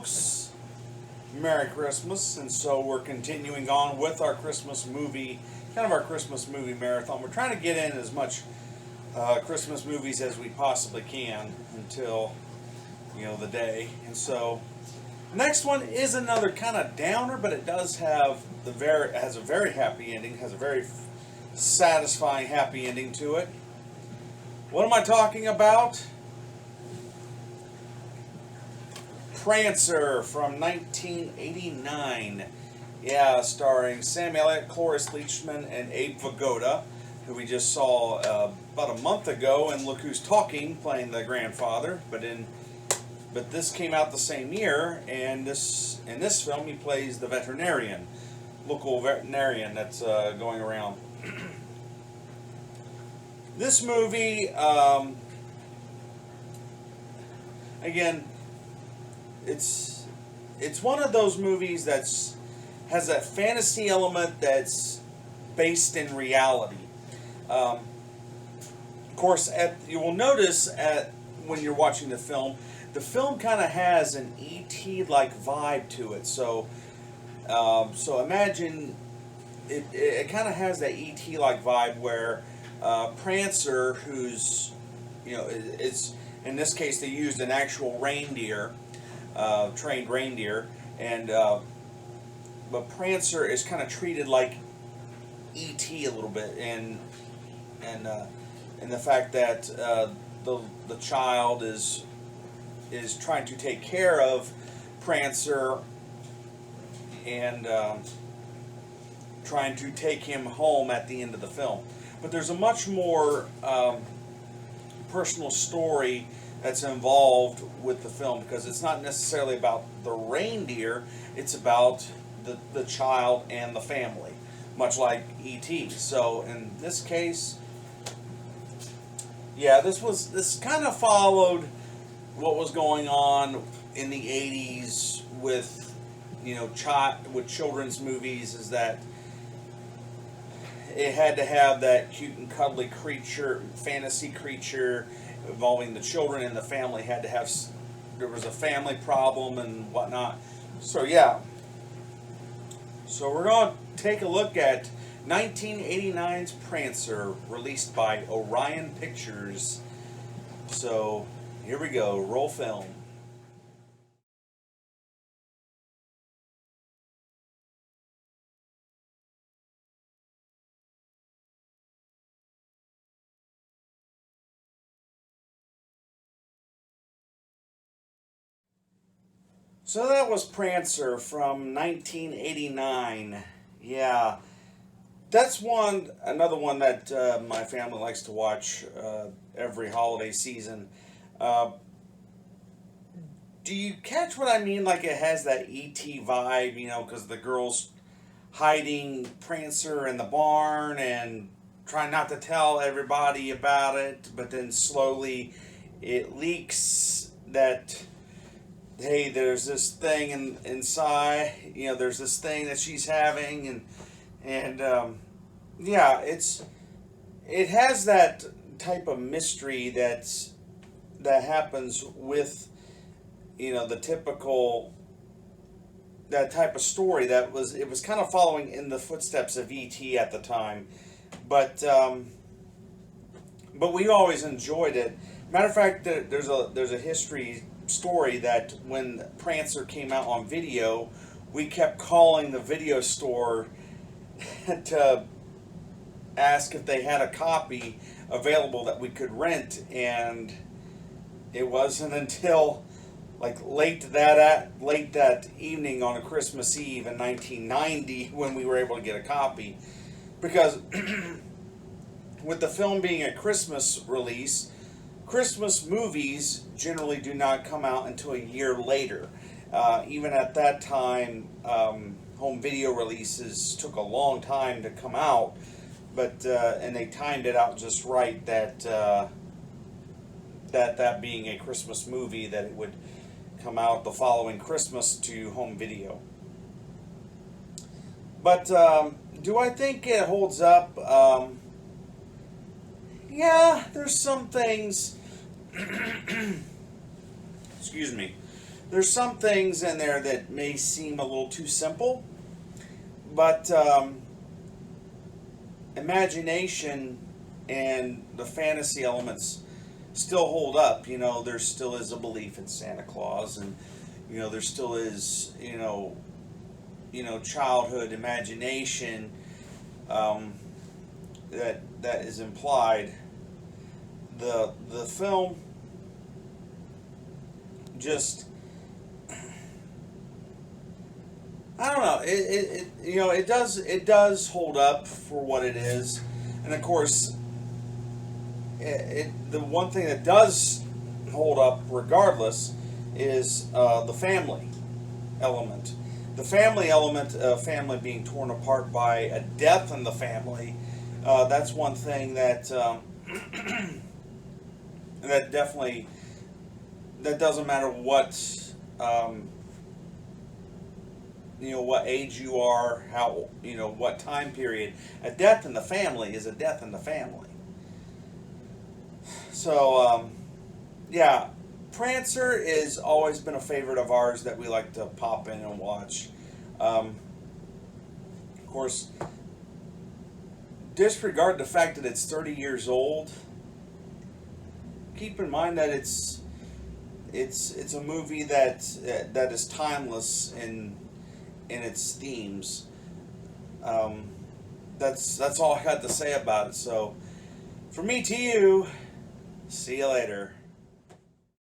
folks, Merry Christmas. And so we're continuing on with our Christmas movie, kind of our Christmas movie marathon. We're trying to get in as much Christmas movies as we possibly can until, the day. And so next one is another kind of downer, but it does have has a very happy ending, has a very satisfying happy ending to it. What am I talking about? Prancer from 1989. Yeah, starring Sam Elliott, Cloris Leachman, and Abe Vigoda, who we just saw about a month ago in Look Who's Talking, playing the grandfather. But this came out the same year, and in this film he plays the veterinarian, local veterinarian that's going around. This movie, again, it's one of those movies has that fantasy element that's based in reality. Of course, you will notice when you're watching the film kind of has an E.T.-like vibe to it. So imagine it kind of has that E.T.-like vibe where Prancer, who's it's in this case they used an actual reindeer. Trained reindeer, and but Prancer is kind of treated like E.T. a little bit, and the fact that the child is trying to take care of Prancer and trying to take him home at the end of the film. But there's a much more personal story that's involved with the film, because it's not necessarily about the reindeer, it's about the child and the family, much like E.T. So in this case, yeah, this kind of followed what was going on in the 80s with with children's movies, is that it had to have that cute and cuddly fantasy creature involving the children, and the family had to have, there was a family problem and whatnot. So yeah, so we're going to take a look at 1989's Prancer, released by Orion Pictures. So here we go, roll film. So that was Prancer from 1989. Yeah, that's another one that my family likes to watch every holiday season. Do you catch what I mean? Like, it has that E.T. vibe, because the girl's hiding Prancer in the barn and trying not to tell everybody about it, but then slowly it leaks that, hey, there's this thing inside, there's this thing that she's having, and yeah, it has that type of mystery that happens with, the typical, that type of story it was kind of following in the footsteps of E.T. at the time, but we always enjoyed it. Matter of fact, there's a history story that when Prancer came out on video, we kept calling the video store to ask if they had a copy available that we could rent, and it wasn't until like late that evening on a Christmas Eve in 1990 when we were able to get a copy, because with the film being a Christmas release, Christmas movies generally do not come out until a year later. Even at that time, home video releases took a long time to come out, but and they timed it out just right that being a Christmas movie, that it would come out the following Christmas to home video. But do I think it holds up? Yeah, there's some things excuse me, there's some things in there that may seem a little too simple, but imagination and the fantasy elements still hold up. There still is a belief in Santa Claus, and there still is childhood imagination that is implied. The film just, I don't know. It does hold up for what it is, and of course, the one thing that does hold up regardless is the family element. The family element of family being torn apart by a death in the family. That's one thing that that definitely, that doesn't matter what what age you are, how what time period. A death in the family is a death in the family. So yeah, Prancer has always been a favorite of ours that we like to pop in and watch. Of course, disregard the fact that it's 30 years old. Keep in mind that it's a movie that is timeless in its themes. That's all I had to say about it. So, from me to you, see you later.